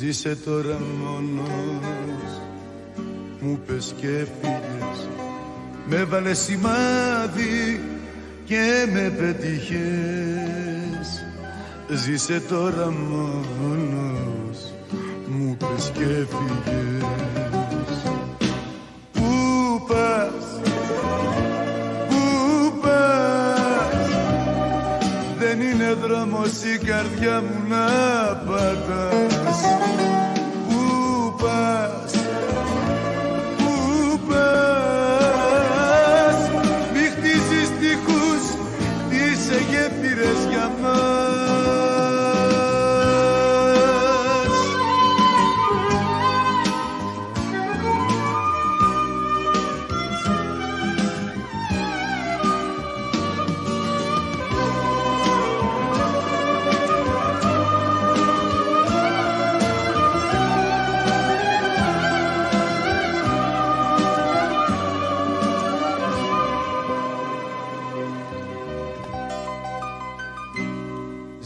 Ζήσε τώρα μόνος, μου πες και φύγες. Με βάλες σημάδι και με πετύχες. Ζήσε τώρα μόνος, μου πες και φύγες. Πού πας, πού πας, δεν είναι δρόμος η καρδιά μου να πατάς. Πού πας, πού πας, μη χτίσεις τείχους, χτίσε γέφυρες για μας.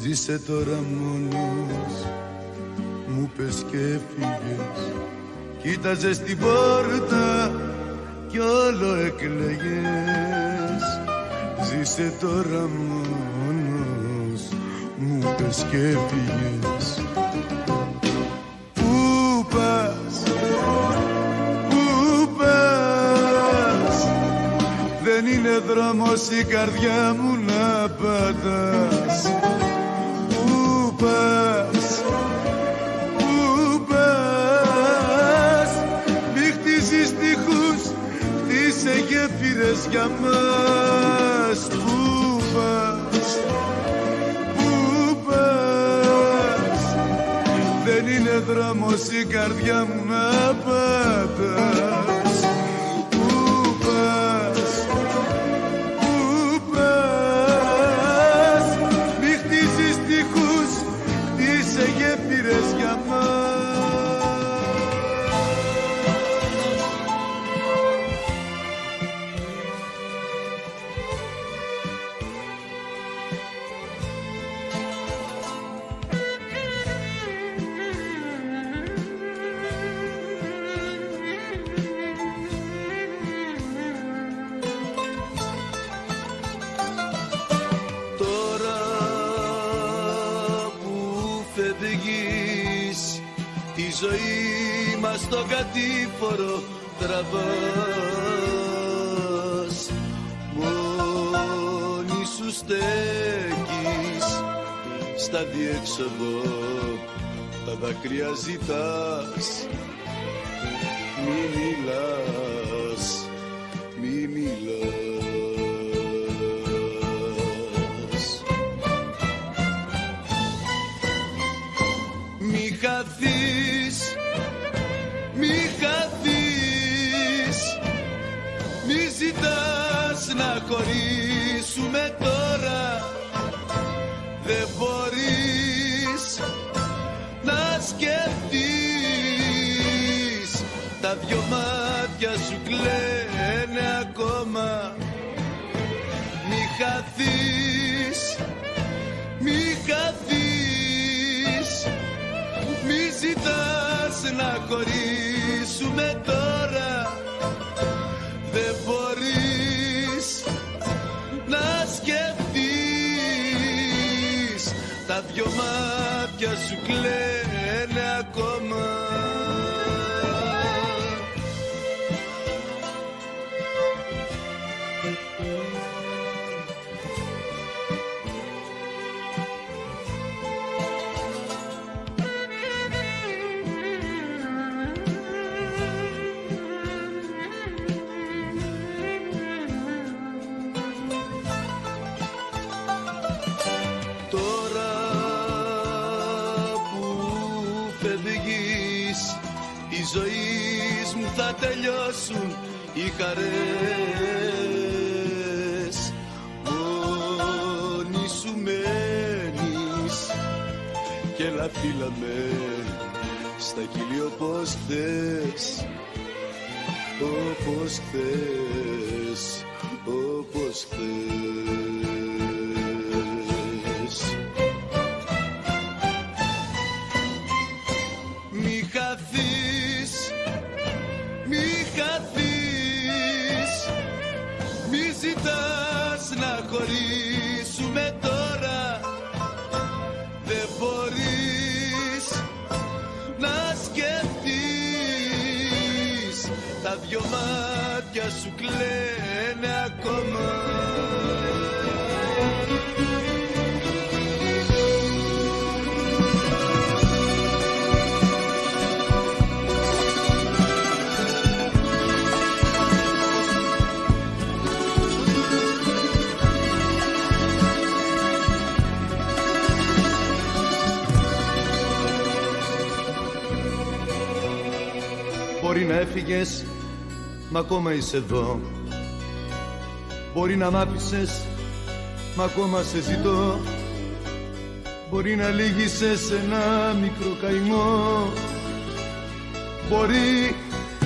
Ζήσε τώρα μόνος, μου πες και φύγες. Κοίταζες την πόρτα κι όλο εκλαίγες. Ζήσε τώρα μόνος, μου πες και φύγες. Πού πας, πού πας, δεν είναι δρόμος η καρδιά μου να πατάς. Πού πας, πού πας, μη χτίσεις τείχους, χτίσε γέφυρες για μας. Πού πας, πού πας, δεν είναι δρόμος η καρδιά μου να πατάς. Πού πας, πού πας, μη χτίσεις τείχους, χτίσε γέφυρες για μας. Τώρα που φεύγεις, τη ζωή μας στο κατήφορο τραβάς. Μόνη σου στέκεις στα διέξοδο, τα δάκρυα ζητάς. Μη μιλάς, μη μιλάς. Μη χαθείς, μη χαθείς, μη ζητάς να χωρίσουμε τώρα. Δεν μπορείς να σκεφτείς, τα δυο μάτια σου κλαίνε ακόμα. Μη χαθείς, μη χαθείς, μη ζητάς να χωρίσουμε τώρα. Δεν μπορείς να σκεφτείς, τα δυο μάτια σου κλαίνε ακόμα. Τώρα που φεύγεις, η ζωή μου θα τελειώσουν οι χαρές. Μόνη σου μένεις και έλα φίλα με στα χείλη όπως θες, όπως θες, όπως θες. δυο μάτια σου κλαίνε ακόμα. Μπορεί να έφυγες, μα ακόμα είσαι εδώ. Μπορεί να μ' άφησες, μα ακόμα σε ζητώ. Μπορεί να λύγησες ένα μικρό καημό.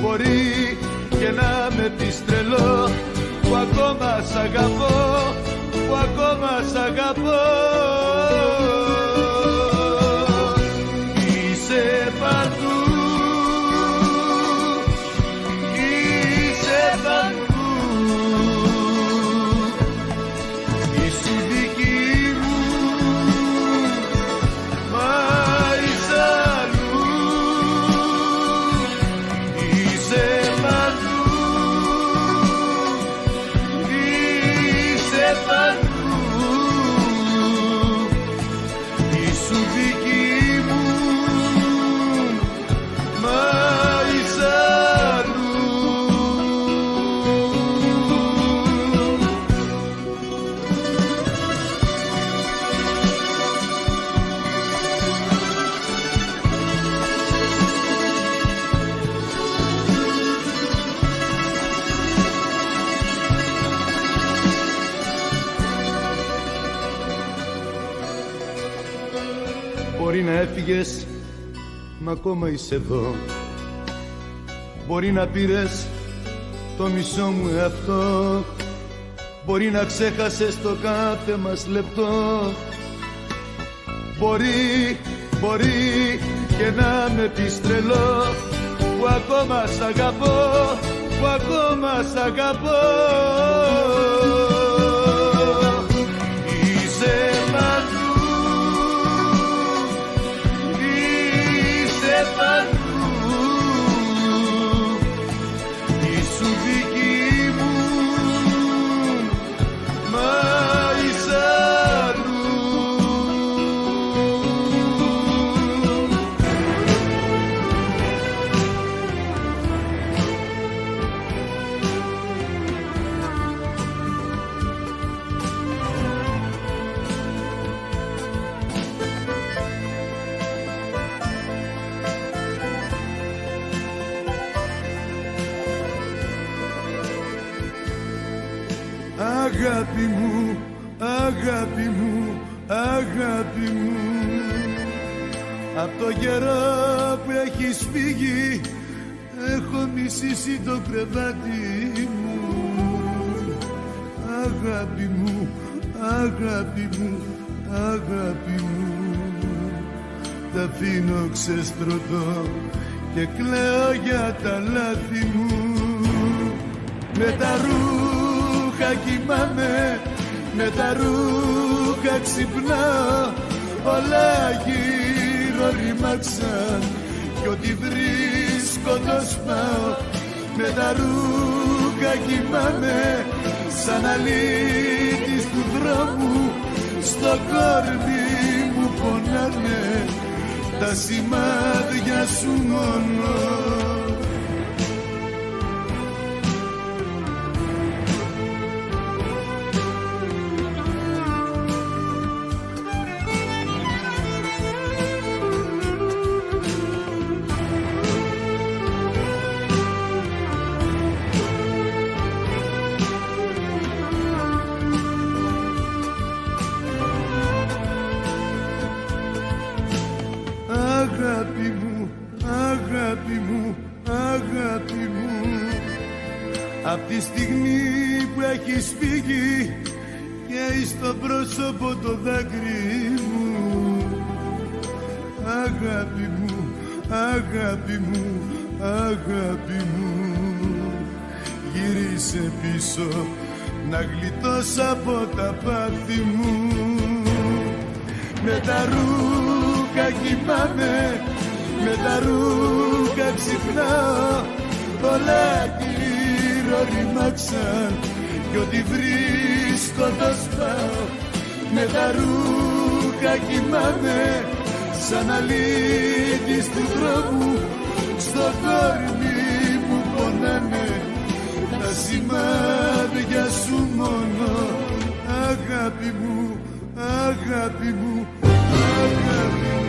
Μπορεί και να με πεις τρελό, που ακόμα σ' αγαπώ, που ακόμα σ' αγαπώ. Είσαι παντού, μπορεί να έφυγες, μα ακόμα είσαι εδώ. Μπορεί να πήρες το μισό μου εαυτό. Μπορεί να ξέχασες το κάθε μας λεπτό. Μπορεί και να με πεις τρελό, που ακόμα σ' αγαπώ, που ακόμα σ' αγαπώ. Είσαι παντού, ήσου δική μου, μα είσαι αλλού. Αγάπη μου, αγάπη μου, αγάπη μου, απ' το καιρό που έχεις φύγει έχω μισήσει το κρεβάτι μου. Αγάπη μου, αγάπη μου, αγάπη μου, τα αφήνω ξεστρωτώ και κλαίω για τα λάθη μου. Με τα ρούχα κοιμάμαι, με τα ρούχα ξυπνάω, όλα γύρω ρημάξαν κι ό,τι βρίσκω το σπάω. Με τα ρούχα κοιμάμαι, σαν αλήτης του δρόμου, στο κόρμι μου πονάνε τα σημάδια σου μόνο. Αγάπη μου, αγάπη μου, αγάπη μου, απ' τη στιγμή που έχεις φύγει καίει στο πρόσωπο το δάκρυ μου. Αγάπη μου, αγάπη μου, αγάπη μου, γύρισε πίσω να γλιτώσω από τα πάθη μου. Με τα ρούχα κοιμάμαι, με τα ρούχα ξυπνάω, όλα ρημάξαν κι ό,τι βρίσκω το σπάω. Με τα ρούχα κοιμάμαι σαν αλήτης του δρόμου. Στο κόρμι μου πονάνε τα σημάδια σου μόνο. Αγάπη μου, αγάπη μου, αγάπη μου.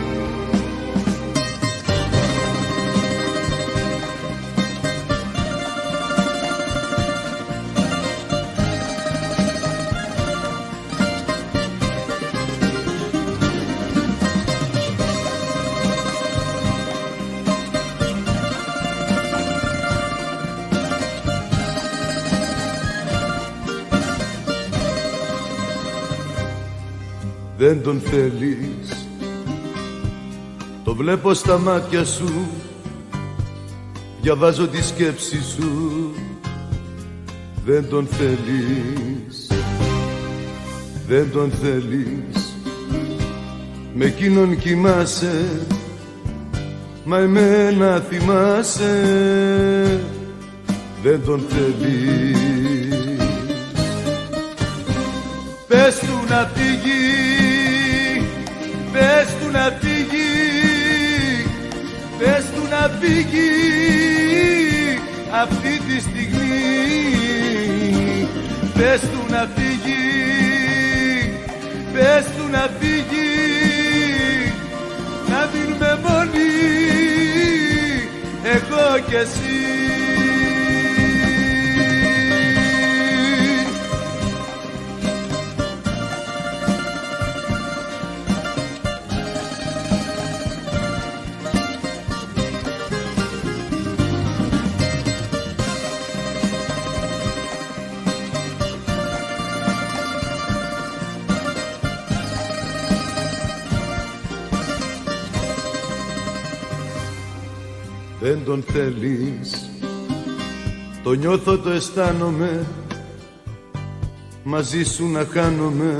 Δεν τον θέλεις, το βλέπω στα μάτια σου, διαβάζω τη σκέψη σου. Δεν τον θέλεις, δεν τον θέλεις, με εκείνον κοιμάσαι, μα εμένα θυμάσαι. Δεν τον θέλεις. Πες του να φύγει, πες του να φύγει, πες του να φύγει αυτή τη στιγμή. Πες του να φύγει, πες του να φύγει, να μείνουμε μόνοι εγώ κι εσύ. Δεν τον θέλεις, το νιώθω, το αισθάνομαι, μαζί σου να χάνομαι.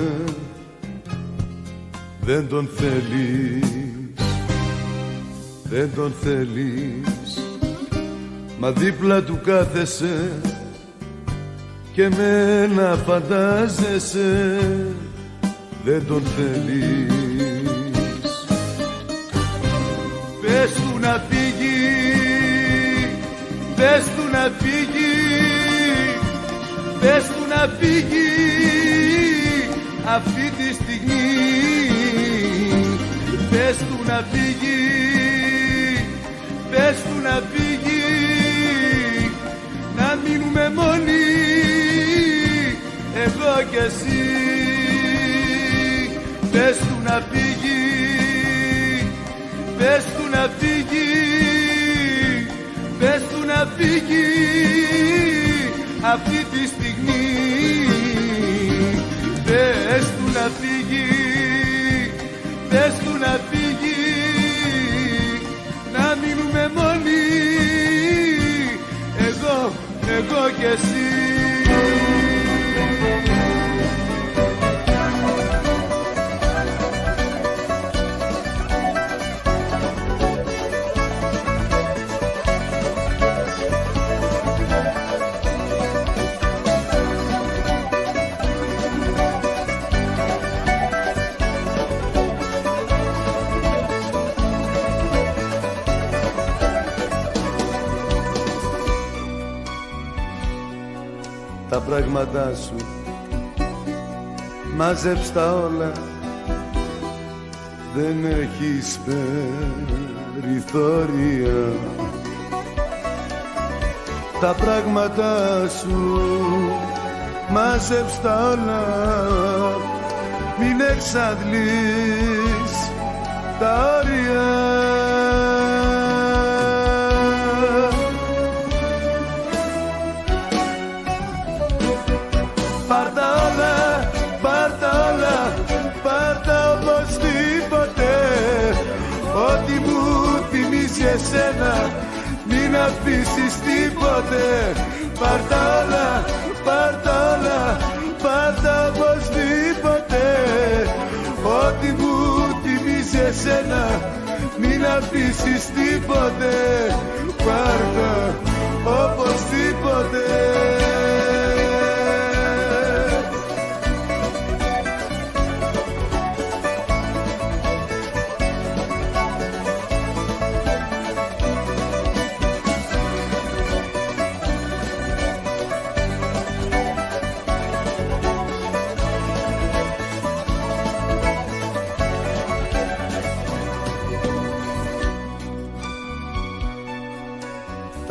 Δεν τον θέλεις, δεν τον θέλεις, μα δίπλα του κάθεσαι και μένα φαντάζεσαι. Δεν τον θέλεις. Πες του να φύγει, πες του να φύγει, πες του να φύγει αυτή τη στιγμή. Πες του να φύγει, πες του να φύγει, να μείνουμε μόνοι εγώ κι εσύ. Πες του να φύγει, πες του να φύγει, πες του να φύγει αυτή τη στιγμή. Πες του να φύγει, πες του να φύγει, να μείνουμε μόνοι εγώ κι εσύ. Τα πράγματά σου μάζεψ' τα όλα, δεν έχεις περιθώρια. Τα πράγματά σου μάζεψ' τα όλα, μην εξαντλείς τα όρια. Ό,τι μου θυμίζει εσένα, μην αφήσεις τίποτε. Πάρ' τα όλα, πάρ' τα όλα, πάρ' τα οπωσδήποτε. Ό,τι μου θυμίζει εσένα, μην αφήσεις τίποτε. Πάρ' τα οπωσδήποτε.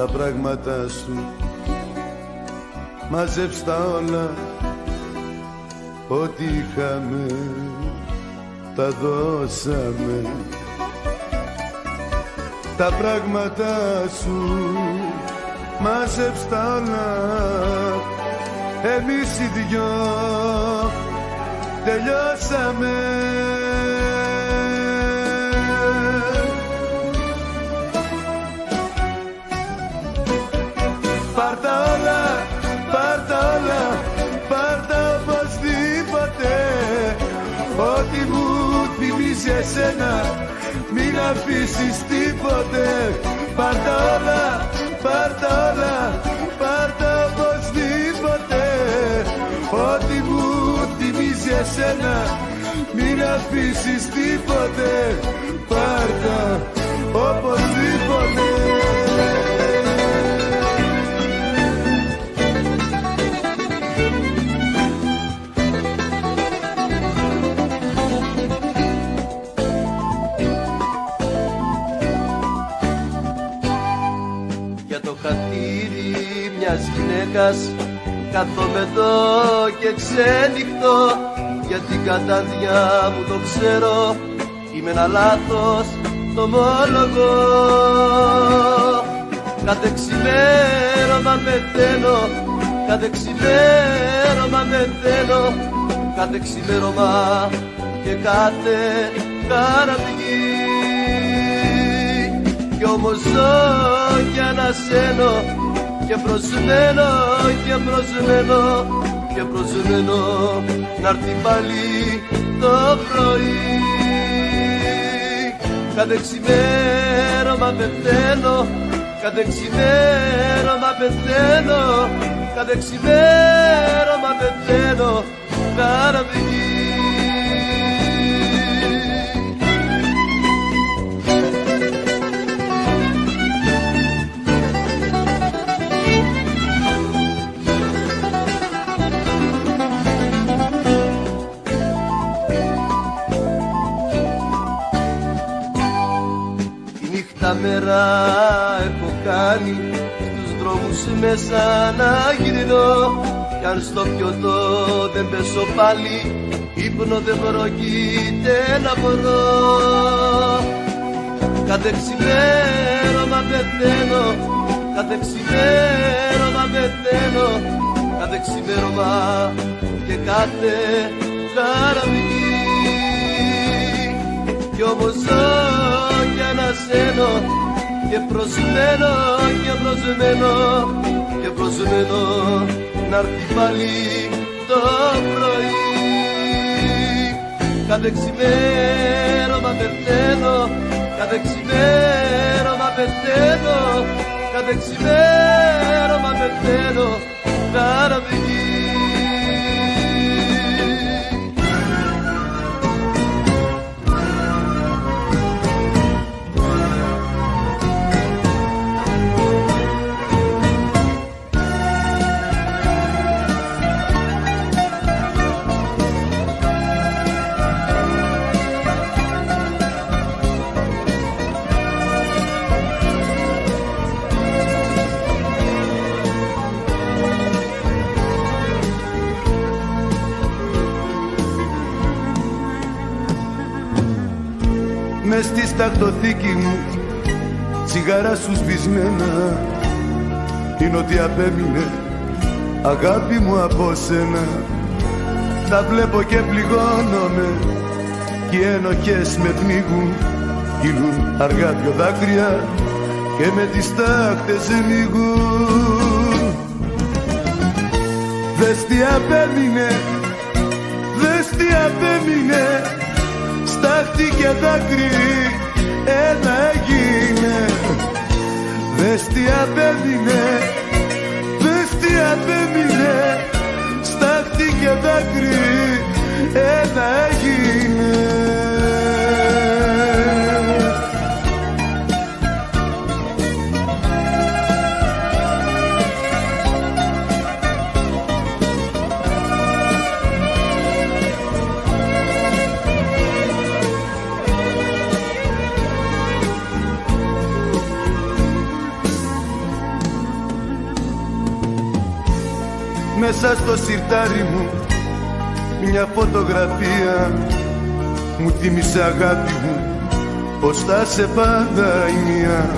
τα πράγματα σου, μάζεψ' τα όλα, ό,τι είχαμε τα δώσαμε. Τα πράγματα σου, μάζεψ' τα όλα, εμείς οι δυο τελειώσαμε. Πάρ' τα όλα, πάρ' τα όλα, πάρ' τα οπωσδήποτε. Ό,τι μου θυμίζει εσένα, μην αφήσεις τίποτε. Πάρ' τα όλα, πάρ' τα όλα, πάρ' τα οπωσδήποτε. Ό,τι μου θυμίζει εσένα, μην αφήσεις τίποτε. Πάρ' τα οπωσδήποτε. Μιας γυναίκας κάθομαι εδώ και ξενυχτώ, για την κατάδια μου το ξέρω, είμαι ένα λάθος, το ομολογώ. Κάθε ξημέρωμα πεθαίνω, κάθε ξημέρωμα πεθαίνω, κάθε ξημέρωμα και κάθε καραβγή. Κι όμως ζω κι ανασένω, και προσμένω, και προσμένω, και προσμένω να'ρθει πάλι το πρωί. Κάθε ξημέρωμα πεθαίνω, κάθε ξημέρωμα πεθαίνω, κάθε ξημέρωμα πεθαίνω, καραβγή. Τα μέρα έχω κάνει στους δρόμους μέσα να γυρνώ, κι αν στο πιωτό δεν πέσω πάλι, ύπνο δεν πρόκειται να βρω. Κάθε ξημέρωμα πεθαίνω, κάθε ξημέρωμα πεθαίνω, κάθε ξημέρωμα και κάθε καραβγή. Κι όμως ζω κι ανασένω, και προσμένω, και προσμένω, και προσμένω να'ρθει πάλι το πρωί. Κάθε ξημέρωμα πεθαίνω, κάθε ξημέρωμα πεθαίνω, κάθε ξημέρωμα πεθαίνω, καραβγή. Μες στη σταχτοθήκη μου τσιγάρα σου σβησμένα, είναι ότι απέμεινε αγάπη μου από σένα. Τα βλέπω και πληγώνομαι, κι οι ένοχες με πνίγουν, κύλουν αργά δυο δάκρυα και με τις στάχτες μηγούν. Δες τι απέμεινε, δες τι απέμεινε, στάχτη και δάκρυ ένα έγινε. Δες τι απέμεινε, δες τι απέμεινε, στάχτη και δάκρυ ένα έγινε. μέσα στο σιρτάρι μου μια φωτογραφία, μου θύμισε αγάπη μου πως θα σε πάντα η μία.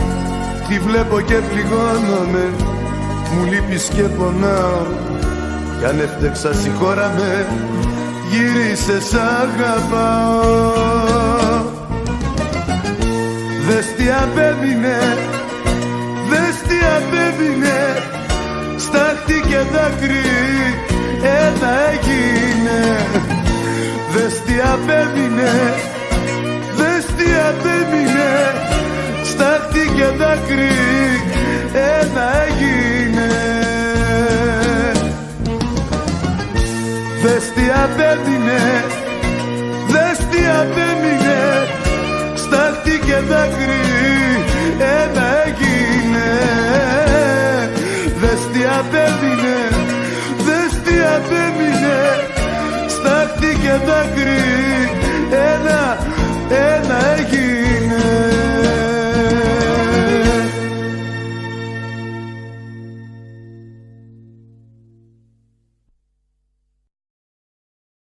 Τη βλέπω και πληγώνομαι, μου λείπεις και πονάω, κι αν έφτεξα συγχώρα με, γύρισε σ' αγαπάω. Δες τι απέμεινε, δες τι απέμεινε, στάχτη και δάκρυ ένα έγινε. Δες τι απέμεινε, δες τι απέμεινε, στάχτη και δάκρυ ένα έγινε. Δες τι απέμεινε, δες τι απέμεινε, στάχτη και δάκρυ ένα έγινε. Δες τι απέμεινε, δες τι απέμεινε, στάχτη και δάκρυ ένα έγινε.